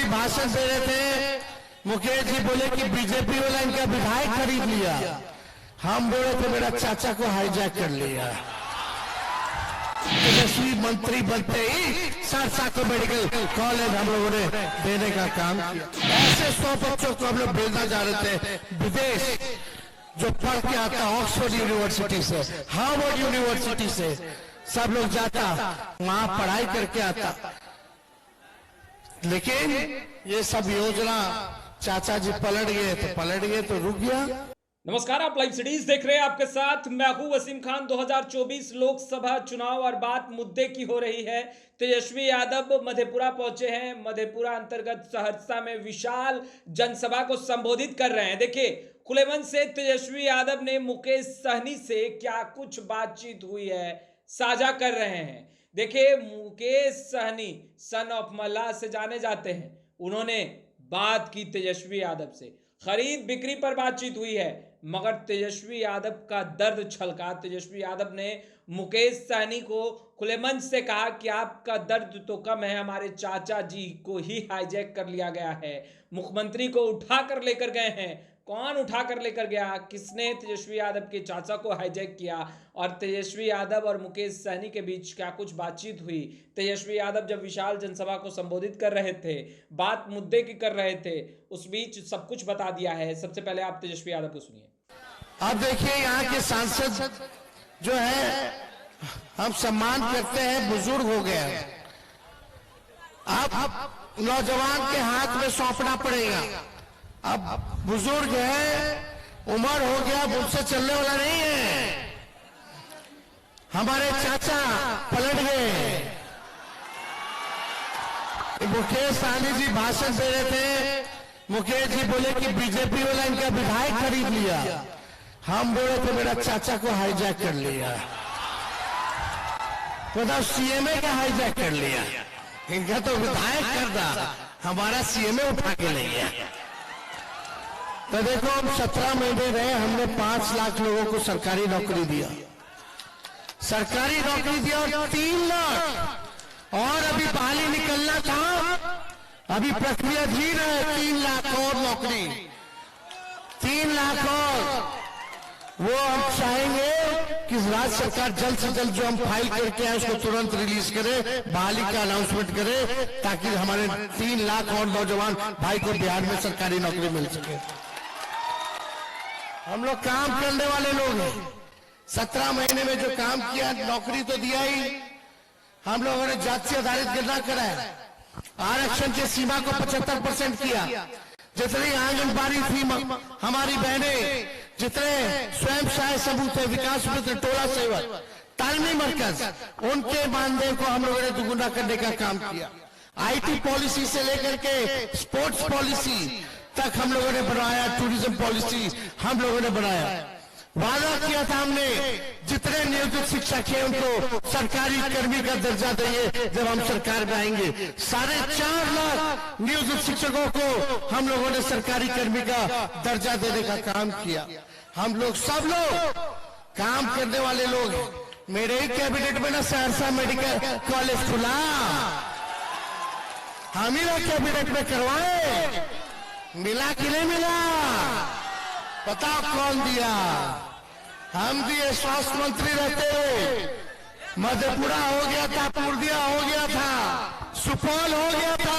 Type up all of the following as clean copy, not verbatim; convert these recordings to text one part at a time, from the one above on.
भाषण दे रहे थे, मुकेश जी बोले कि बीजेपी वाला इनका विधायक खरीद लिया। हम बोले थे मेरा चाचा को हाईजैक कर लिया। तेजस्वी मंत्री बनते ही सहरसा को मेडिकल कॉलेज हम लोगों ने देने का काम किया। ऐसे 100 बच्चों को हम लोग भेजना जा रहे थे विदेश, जो पढ़ के आता ऑक्सफोर्ड यूनिवर्सिटी से, हार्वर्ड यूनिवर्सिटी से, सब लोग जाता वहां पढ़ाई करके आता। लेकिन ये सब योजना चाचा जी पलट गए तो रुक गया। नमस्कार, आप लाइव सिटीज देख रहे हैं, आपके साथ मैं हूं वसीम खान। 2024 लोकसभा चुनाव और बात मुद्दे की हो रही है। तेजस्वी यादव मधेपुरा पहुंचे हैं। मधेपुरा अंतर्गत सहरसा में विशाल जनसभा को संबोधित कर रहे हैं। देखिए, खुले मन से तेजस्वी यादव ने मुकेश सहनी से क्या कुछ बातचीत हुई है साझा कर रहे हैं। देखिए, मुकेश सहनी सन ऑफ मल्लाह से जाने जाते हैं। उन्होंने बात की तेजस्वी यादव से, खरीद बिक्री पर बातचीत हुई है, मगर तेजस्वी यादव का दर्द छलका। तेजस्वी यादव ने मुकेश सहनी को खुले मंच से कहा कि आपका दर्द तो कम है, हमारे चाचा जी को ही हाईजैक कर लिया गया है। मुख्यमंत्री को उठा कर लेकर गए हैं। कौन उठा कर लेकर गया? किसने तेजस्वी यादव के चाचा को हाईजैक किया? और तेजस्वी यादव और मुकेश सहनी के बीच क्या कुछ बातचीत हुई? तेजस्वी यादव जब विशाल जनसभा को संबोधित कर रहे थे, बात मुद्दे की कर रहे थे, उस बीच सब कुछ बता दिया है। सबसे पहले आप तेजस्वी यादव को सुनिए। अब देखिए, यहाँ के सांसद जो है हम सम्मान करते हैं, बुजुर्ग हो गए, अब नौजवान के हाथ में सौंपना पड़ेगा। अब बुजुर्ग है, उम्र हो गया, मुझसे चलने वाला नहीं है। हमारे चाचा पलट गए। मुकेश सहनी जी भाषण दे रहे थे, मुकेश जी बोले कि बीजेपी वाला इनका विधायक खरीद लिया। हम बोले थे मेरा चाचा को हाईजैक कर लिया, मतलब सीएमए का हाईजैक कर लिया। इनका तो विधायक कर दा, हमारा सीएमए उठा के ले गया। तो देखो, हम 17 महीने रहे, हमने 5 लाख लोगों को सरकारी नौकरी दिया, और 3 लाख और अभी बहाली निकलना था। अभी प्रक्रिया धीर है। 3 लाख और नौकरी, 3 लाख और वो हम चाहेंगे कि राज्य सरकार जल्द से जल्द जो हम फाइल करके आए उसको तुरंत रिलीज करे, बहाली का अनाउंसमेंट करे, ताकि हमारे 3 लाख और नौजवान भाई को बिहार में सरकारी नौकरी मिल सके। हम लोग काम करने वाले लोग हैं। 17 महीने में जो काम किया, नौकरी तो दिया ही। हम लोगों ने जाति आधारित गणना कराया, आरक्षण की सीमा को 75% किया। जितनी आंगनबाड़ी थी हमारी बहनें, जितने स्वयं सहायता समूह थे, विकास मित्र, टोला सेवक, तालमी मरकज, उनके मानदेय को हम लोगों ने दुगुना करने का काम किया। आईटी पॉलिसी से लेकर के स्पोर्ट्स पॉलिसी तक हम लोगों ने बनाया, टूरिज्म पॉलिसी हम लोगों ने बनाया। वादा किया था हमने, जितने नियोजित शिक्षक हैं उनको सरकारी कर्मी का दर्जा देंगे जब हम सरकार में आएंगे। 4.5 लाख नियोजित शिक्षकों को हम लोगों ने सरकारी कर्मी का दर्जा देने का काम किया। हम लोग सब लोग काम करने वाले लोग हैं। मेरे ही कैबिनेट में ना सहरसा मेडिकल कॉलेज खुला, हम ही लोग कैबिनेट में करवाए। मिला कि नहीं मिला? बताओ कौन दिया? हम दिए। स्वास्थ्य मंत्री रहते मधेपुरा हो गया था, पूर्णिया हो गया था, सुपौल हो गया था,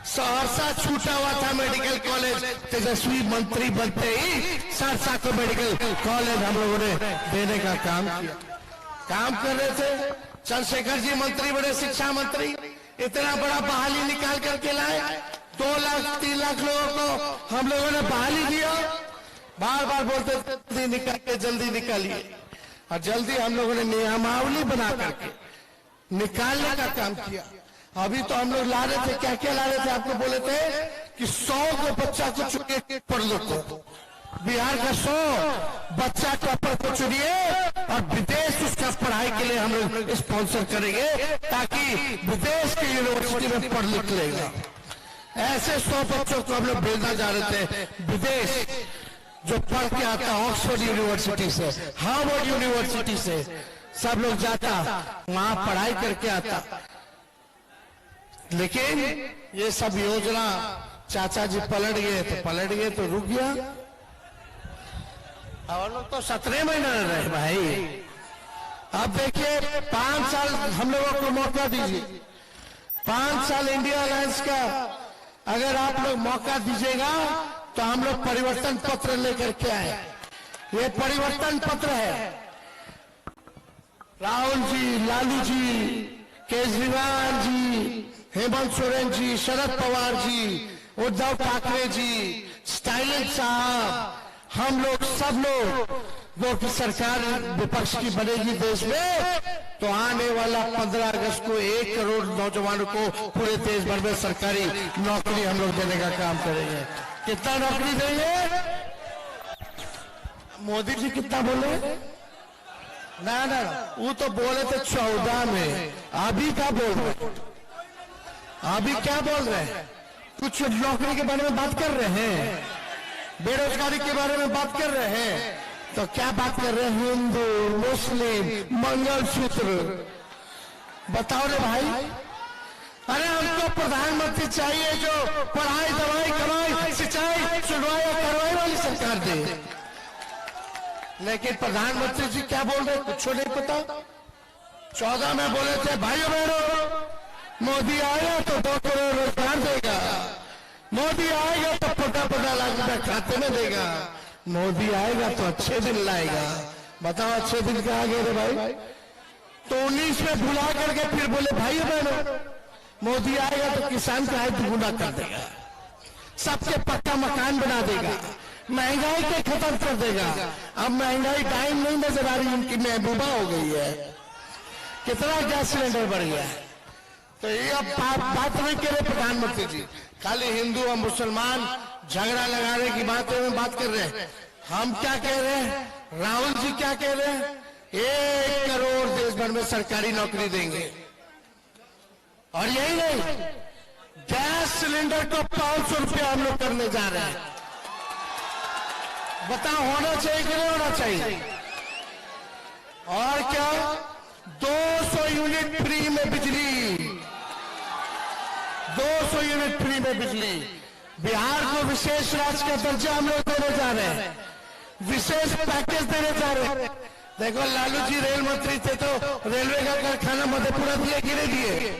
सहरसा छूटा हुआ था मेडिकल कॉलेज। तेजस्वी मंत्री बनते ही सहरसा को मेडिकल कॉलेज हम लोगों ने देने का काम किया। काम कर रहे थे। चंद्रशेखर जी मंत्री बने, शिक्षा मंत्री, इतना बड़ा बहाली निकाल करके लाए। 2 लाख 3 लाख लोगों को हम लोगों ने बहाली दिया। बार बार बोलते थे निकाल के जल्दी निकालिए, और जल्दी हम लोगों ने नियमावली बना करके निकालने का काम किया। अभी तो हम लोग ला रहे थे, क्या क्या ला रहे थे? आपको बोले थे कि 100 को बच्चा को चुनिए पढ़ लो, बिहार का 100 बच्चा टॉपर को चुनिए, और विदेश उसका पढ़ाई के लिए हम लोग स्पॉन्सर करेंगे, ताकि विदेश की यूनिवर्सिटी में पढ़ लिख लेगा। ऐसे 100 बच्चों को हम लोग भेजना जा रहे थे विदेश, जो पढ़ के आता ऑक्सफोर्ड यूनिवर्सिटी से, हार्वर्ड यूनिवर्सिटी से, सब लोग जाता वहां पढ़ाई करके आता। लेकिन ये सब योजना चाचा जी पलट गए तो रुक गया। और लोग तो 17 महीने रहे भाई। अब देखिए 5 साल हम लोगों को मौका दीजिए, 5 साल इंडिया अलायंस का अगर आप लोग मौका दीजिएगा तो हम लोग परिवर्तन पत्र लेकर के आए। ये परिवर्तन पत्र है। राहुल जी, लालू जी, केजरीवाल जी, हेमंत सोरेन जी, शरद पवार जी, उद्धव ठाकरे जी, स्टालिन साहब, हम लोग सब लोग वो की सरकार विपक्ष की बनेगी देश में तो आने वाला 15 अगस्त को 1 करोड़ नौजवानों को पूरे देश भर में सरकारी नौकरी हम लोग देने का काम करेंगे। कितना नौकरी देंगे? मोदी जी कितना बोले? ना वो तो बोले थे 14 में, अभी क्या बोल रहे? अभी क्या बोल रहे हैं? कुछ नौकरी के बारे में बात कर रहे हैं, बेरोजगारी के बारे में बात कर रहे हैं, तो क्या बात कर रहे हैं? हिंदू, मुस्लिम, मंगलसूत्र, बताओ रे भाई। अरे हमको प्रधानमंत्री चाहिए जो पढ़ाई, दवाई, कमाई, सिंचाई, सुनवाई और कार्रवाई वाली सरकार दे। लेकिन प्रधानमंत्री जी क्या बोल रहे? कुछ नहीं पता। 14 में बोले थे भाइयों बहनों, मोदी आएगा तो 2 करोड़ रोजगार देगा, मोदी आएगा तो 15 लाख रुपए खाते में देगा, मोदी आएगा तो अच्छे दिन लाएगा। बताओ अच्छे दिन क्या आ गए रे भाई? तो 19 में भुला करके फिर बोले भाइयों बहनों, मोदी आएगा तो किसान का आय दुगुना कर देगा, सबके पक्का मकान बना देगा, महंगाई के खत्म कर देगा। अब महंगाई टाइम नहीं नजर आ रही, उनकी महबूबा हो गई है। कितना गैस सिलेंडर बढ़ गया है। तो ये अब बात नहीं करे प्रधानमंत्री जी, खाली हिंदू और मुसलमान झगड़ा लगाने की बातें में बात कर रहे हैं। हम क्या कह रहे हैं? राहुल जी क्या कह रहे हैं? 1 करोड़ देश भर में सरकारी नौकरी देंगे। और यही नहीं, गैस सिलेंडर को 500 रुपया हम लोग करने जा रहे हैं। बताओ होना चाहिए कि नहीं होना चाहिए? और क्या 200 यूनिट फ्री में बिजली, 200 यूनिट फ्री में बिजली। बिहार को विशेष राज्य का दर्जा हम लोग देने जा रहे हैं, विशेष पैकेज देने जा रहे हैं। देखो लालू जी रेल मंत्री थे तो रेलवे का कारखाना मधेपुरा दिए कि नहीं दिए?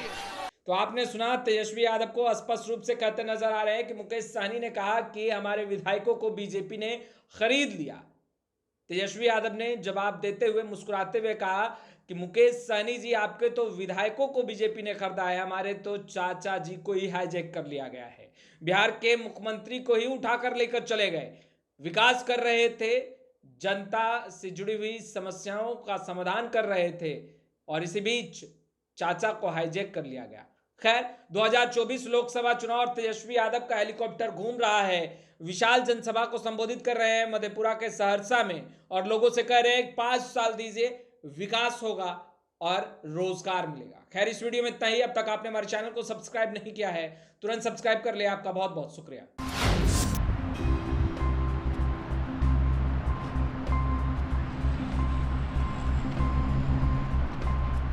तो आपने सुना, तेजस्वी यादव को स्पष्ट रूप से कहते नजर आ रहे हैं कि मुकेश सहनी ने कहा कि हमारे विधायकों को बीजेपी ने खरीद लिया। तेजस्वी यादव ने जवाब देते हुए मुस्कुराते हुए कहा कि मुकेश सहनी जी, आपके तो विधायकों को बीजेपी ने खरीदा है, हमारे तो चाचा जी को ही हाईजैक कर लिया गया है। बिहार के मुख्यमंत्री को ही उठाकर लेकर चले गए, विकास कर रहे थे, जनता से जुड़ी हुई समस्याओं का समाधान कर रहे थे, और इसी बीच चाचा को हाईजैक कर लिया गया। खैर, 2024 लोकसभा चुनाव और तेजस्वी यादव का हेलीकॉप्टर घूम रहा है, विशाल जनसभा को संबोधित कर रहे हैं मधेपुरा के सहरसा में, और लोगों से कह रहे हैं 5 साल दीजिए, विकास होगा और रोजगार मिलेगा। खैर, इस वीडियो में इतना ही। अब तक आपने हमारे चैनल को सब्सक्राइब नहीं किया है, तुरंत सब्सक्राइब कर ले। आपका बहुत बहुत शुक्रिया।